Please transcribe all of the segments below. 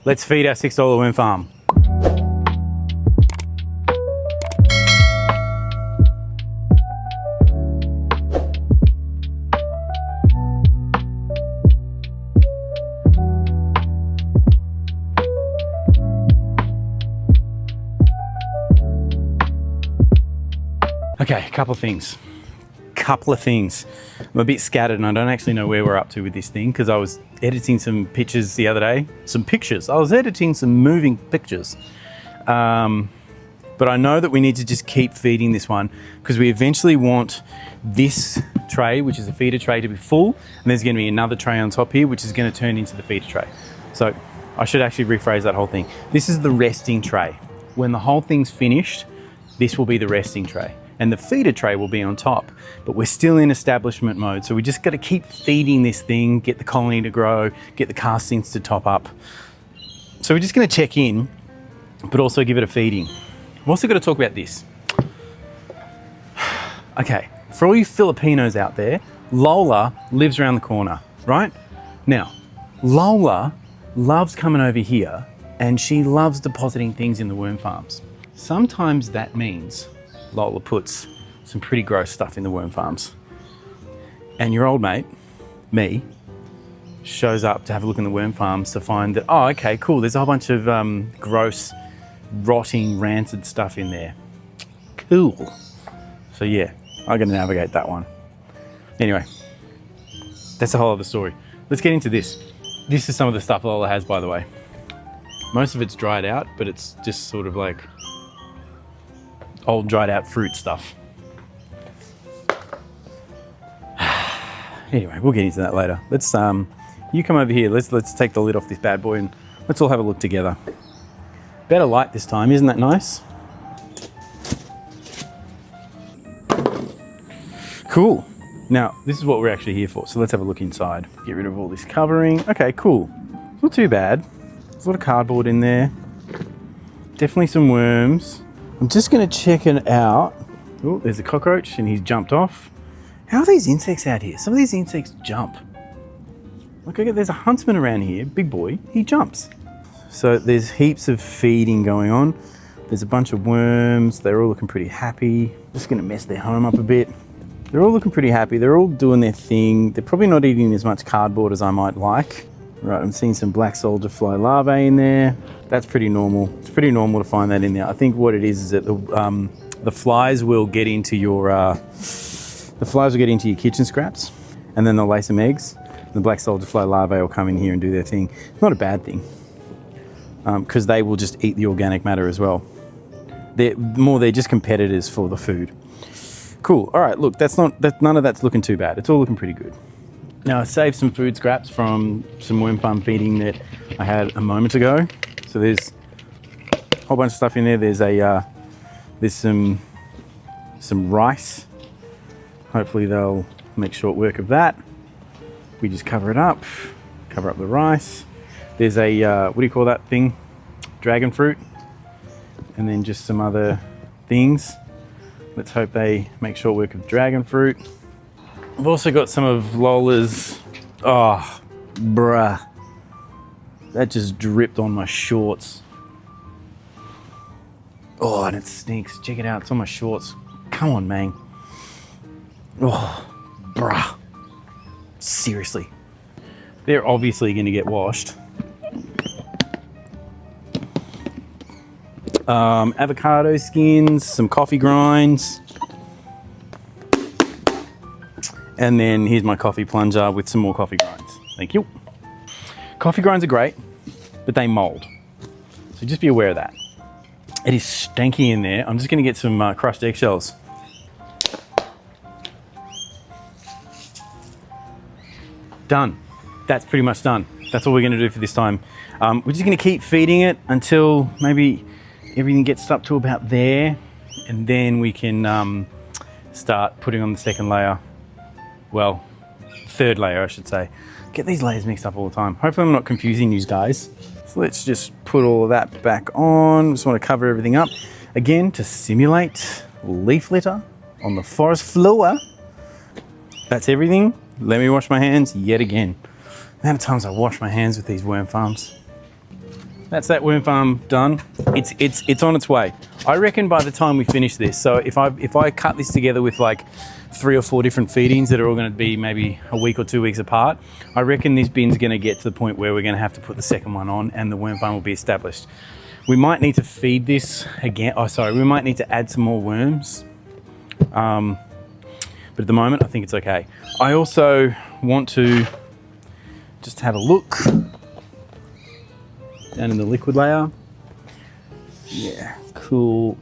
Let's feed our $6 worm farm. Okay, couple of things. I'm a bit scattered and I don't actually know where we're up to with this thing because I was editing some pictures the other day. I was editing some moving pictures. But I know that we need to just keep feeding this one because we eventually want this tray, which is a feeder tray, to be full. And there's going to be another tray on top here, which is going to turn into the feeder tray. So I should actually rephrase that whole thing. This is the resting tray. When the whole thing's finished, this will be the resting tray. And the feeder tray will be on top, but we're still in establishment mode. So we just got to keep feeding this thing, get the colony to grow, get the castings to top up. So we're just going to check in, but also give it a feeding. We've also got to talk about this. Okay, for all you Filipinos out there, Lola lives around the corner, right? Now, Lola loves coming over here and she loves depositing things in the worm farms. Sometimes that means Lola puts some pretty gross stuff in the worm farms. And your old mate, me, shows up to have a look in the worm farms to find that, oh, okay, cool, there's a whole bunch of gross, rotting, rancid stuff in there. Cool. So yeah, I'm gonna navigate that one. Anyway, that's the whole other story. Let's get into this. This is some of the stuff Lola has, by the way. Most of it's dried out, but it's just sort of like old dried out fruit stuff. Anyway, we'll get into that later. Let's you come over here. Let's take the lid off this bad boy and let's all have a look together. Better light this time, isn't that nice? Cool. Now, this is what we're actually here for. So let's have a look inside. Get rid of all this covering. Okay, cool. It's not too bad. There's a lot of cardboard in there. Definitely some worms. I'm just gonna check it out. Oh, there's a cockroach and he's jumped off. How are these insects out here? Some of these insects jump. Look, there's a huntsman around here, big boy, he jumps. So there's heaps of feeding going on. There's a bunch of worms, they're all looking pretty happy. Just gonna mess their home up a bit. They're all looking pretty happy, they're all doing their thing. They're probably not eating as much cardboard as I might like. Right, I'm seeing some black soldier fly larvae in there. That's pretty normal. It's pretty normal to find that in there. I think what it is that the flies will get into your kitchen scraps, and then they'll lay some eggs. The black soldier fly larvae will come in here and do their thing. It's not a bad thing, because they will just eat the organic matter as well. They're just competitors for the food. Cool. All right. Look, none of that's looking too bad. It's all looking pretty good. Now I saved some food scraps from some worm farm feeding that I had a moment ago. So there's a whole bunch of stuff in there. There's some rice. Hopefully they'll make short work of that. We just cover it up, cover up the rice. There's a, what do you call that thing? Dragon fruit. And then just some other things. Let's hope they make short work of dragon fruit. I've also got some of Lola's, oh, bruh. That just dripped on my shorts. Oh, and it stinks. Check it out, it's on my shorts. Come on, man. Oh, bruh. Seriously. They're obviously gonna get washed. Avocado skins, some coffee grinds. And then here's my coffee plunger with some more coffee grinds. Thank you. Coffee grinds are great, but they mold. So just be aware of that. It is stanky in there. I'm just gonna get some crushed eggshells. Done. That's pretty much done. That's all we're gonna do for this time. We're just gonna keep feeding it until maybe everything gets up to about there, and then we can start putting on the second layer. Well, third layer, I should say. Get these layers mixed up all the time. Hopefully I'm not confusing you guys. So let's just put all of that back on. Just want to cover everything up. Again, to simulate leaf litter on the forest floor. That's everything. Let me wash my hands yet again. The amount of times I wash my hands with these worm farms. that's that worm farm done. It's on its way. I reckon by the time we finish this, so if I cut this together with like 3 or 4 different feedings that are all going to be maybe a week or 2 weeks apart, I reckon this bin's going to get to the point where we're going to have to put the second one on and the worm farm will be established. We might need to feed this again. Oh, sorry, we might need to add some more worms. But at the moment, I think it's okay. I also want to just have a look down in the liquid layer. Yeah, cool.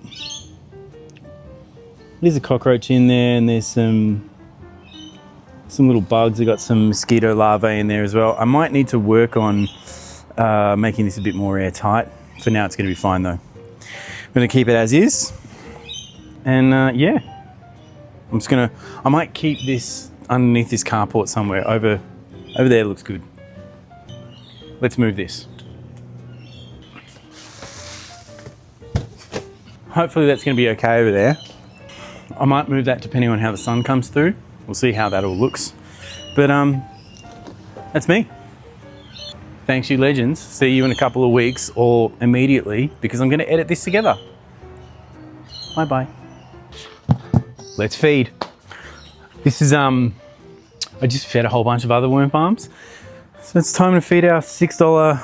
There's a cockroach in there, and there's some little bugs. I've got some mosquito larvae in there as well. I might need to work on making this a bit more airtight. For now, it's going to be fine though. I'm going to keep it as is, and yeah, I might keep this underneath this carport somewhere. Over there looks good. Let's move this. Hopefully that's going to be okay over there. I might move that depending on how the sun comes through. We'll see how that all looks. But that's me. Thanks, you legends. See you in a couple of weeks or immediately, because I'm going to edit this together. Bye-bye. Let's feed. This is, I just fed a whole bunch of other worm farms. So it's time to feed our $6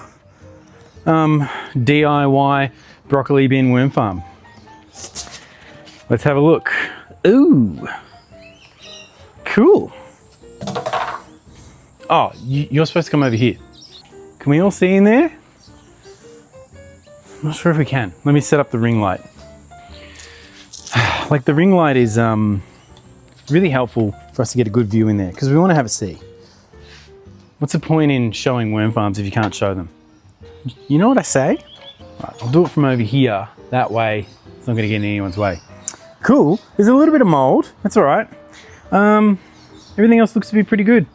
DIY broccoli bin worm farm. Let's have a look. Ooh, cool. Oh, you're supposed to come over here. Can we all see in there? I'm not sure if we can. Let me set up the ring light. Like the ring light is really helpful for us to get a good view in there because we want to have a see. What's the point in showing worm farms if you can't show them? You know what I say? Right, I'll do it from over here. That way, it's not going to get in anyone's way. Cool. There's a little bit of mold. That's all right. Everything else looks to be pretty good.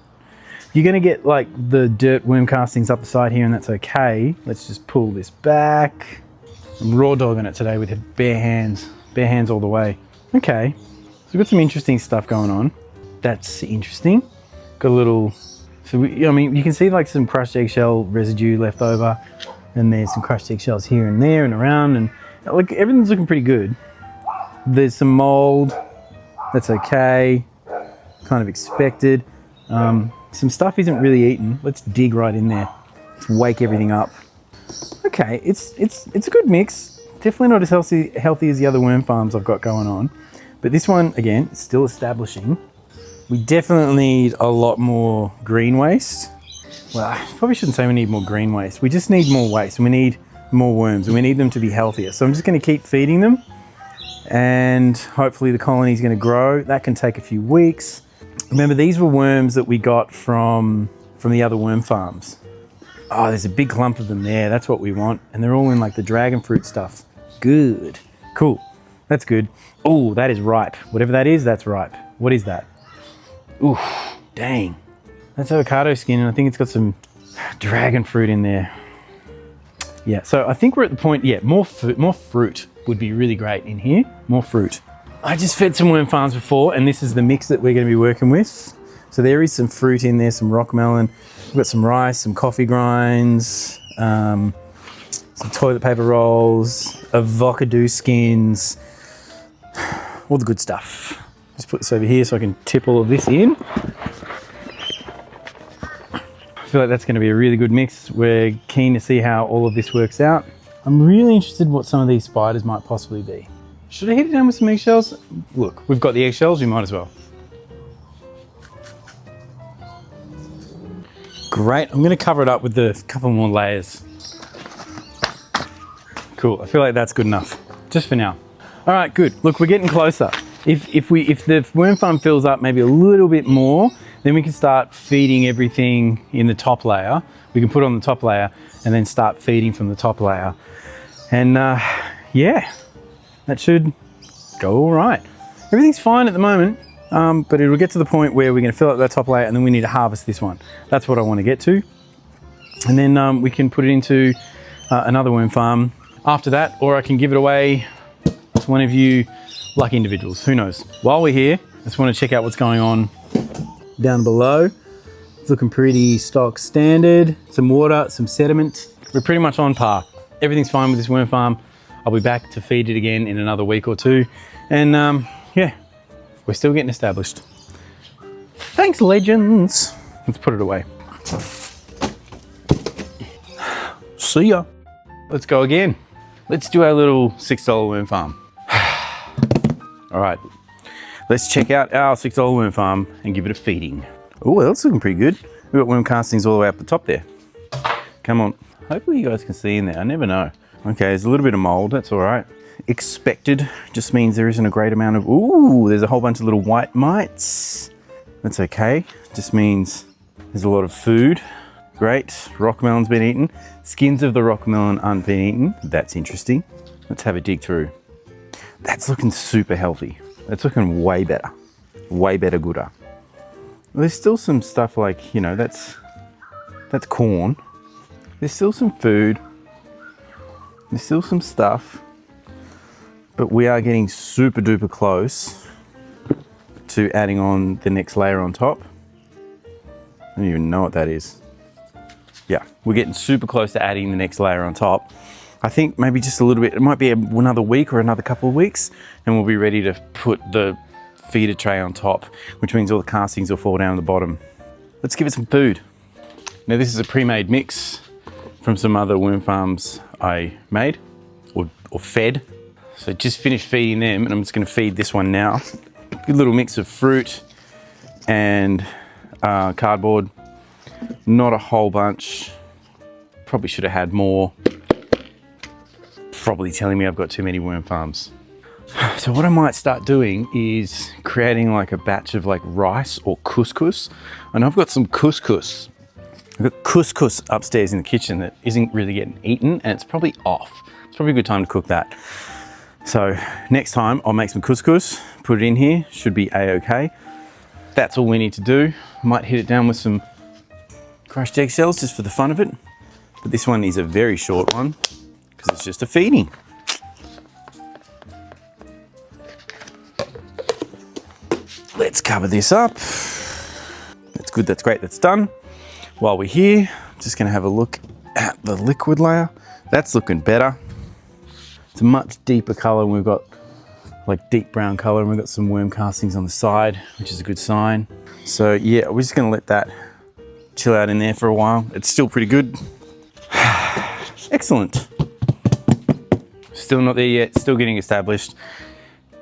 You're going to get like the dirt worm castings up the side here, and that's okay. Let's just pull this back. I'm raw dogging it today with bare hands. Bare hands all the way. Okay. So we've got some interesting stuff going on. That's interesting. Got a little... So, I mean, you can see like some crushed eggshell residue left over. And there's some crushed eggshells here and there and around. And like everything's looking pretty good. There's some mold. That's okay. Kind of expected. Some stuff isn't really eaten. Let's dig right in there. Let's wake everything up. Okay, it's a good mix. Definitely not as healthy as the other worm farms I've got going on. But this one, again, is still establishing. We definitely need a lot more green waste. Well, I probably shouldn't say we need more green waste. We just need more waste. We need more worms and we need them to be healthier. So I'm just going to keep feeding them and hopefully the colony is going to grow. That can take a few weeks. Remember, these were worms that we got from the other worm farms. Oh, there's a big clump of them there. That's what we want. And they're all in like the dragon fruit stuff. Good. Cool. That's good. Oh, that is ripe. Whatever that is, that's ripe. What is that? Ooh, dang. That's avocado skin, and I think it's got some dragon fruit in there. Yeah, so I think we're at the point, yeah, more fruit would be really great in here. More fruit. I just fed some worm farms before, and this is the mix that we're going to be working with. So there is some fruit in there, some rock melon. We've got some rice, some coffee grinds, some toilet paper rolls, avocado skins, all the good stuff. Just put this over here so I can tip all of this in. I feel like that's going to be a really good mix. We're keen to see how all of this works out. I'm really interested in what some of these spiders might possibly be. Should I heat it down with some eggshells? Look, we've got the eggshells, we might as well. Great, I'm going to cover it up with a couple more layers. Cool, I feel like that's good enough, just for now. All right, good. Look, we're getting closer. If the worm farm fills up maybe a little bit more, then we can start feeding everything in the top layer. We can put on the top layer and then start feeding from the top layer. And yeah, that should go all right. Everything's fine at the moment, but it'll get to the point where we're gonna fill up that top layer and then we need to harvest this one. That's what I wanna get to. And then we can put it into another worm farm after that, or I can give it away to one of you lucky individuals, who knows. While we're here, I just wanna check out what's going on down below. It's looking pretty stock standard. Some water, some sediment. We're pretty much on par. everything's fine with this worm farm. I'll be back to feed it again in another week or two. And yeah, we're still getting established. Thanks, legends. Let's put it away. See ya. Let's go again. Let's do our little $6 worm farm. All right, let's check out our $6 worm farm and give it a feeding. Oh, well, that's looking pretty good. We've got worm castings all the way up the top there. Come on. Hopefully you guys can see in there. I never know. Okay, there's a little bit of mold. That's all right. Expected just means there isn't a great amount of, ooh, there's a whole bunch of little white mites. That's okay. Just means there's a lot of food. Great. Rock melon's been eaten. Skins of the rock melon aren't been eaten. That's interesting. Let's have a dig through. That's looking super healthy. That's looking way better. Way better, gooder. There's still some stuff like, you know, that's corn. There's still some food. There's still some stuff. But we are getting super duper close to adding on the next layer on top. I don't even know what that is. Yeah, we're getting super close to adding the next layer on top. I think maybe just a little bit, it might be another week or another couple of weeks, and we'll be ready to put the feeder tray on top, which means all the castings will fall down the bottom. Let's give it some food. Now this is a pre-made mix from some other worm farms I made or fed. So just finished feeding them, and I'm just gonna feed this one now. Good little mix of fruit and cardboard. Not a whole bunch. Probably should have had more. Probably telling me I've got too many worm farms. So what I might start doing is creating like a batch of like rice or couscous. And I've got some couscous. I've got couscous upstairs in the kitchen that isn't really getting eaten, and it's probably off. It's probably a good time to cook that. So next time I'll make some couscous, put it in here, should be a-okay. That's all we need to do. Might hit it down with some crushed eggshells just for the fun of it. But this one is a very short one because it's just a feeding. Let's cover this up. That's good, that's great, that's done. While we're here, I'm just gonna have a look at the liquid layer. That's looking better. It's a much deeper color, and we've got like deep brown color, and we've got some worm castings on the side, which is a good sign. So yeah, we're just gonna let that chill out in there for a while. It's still pretty good. Excellent. Still not there yet, still getting established.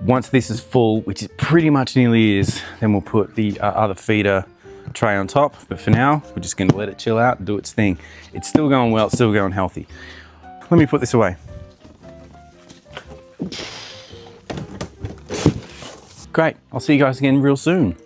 Once this is full, which it pretty much nearly is, then we'll put the other feeder tray on top. But for now, we're just gonna let it chill out and do its thing. It's still going well, it's still going healthy. Let me put this away. Great, I'll see you guys again real soon.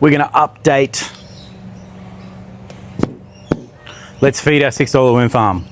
We're gonna update. Let's feed our $6 worm farm.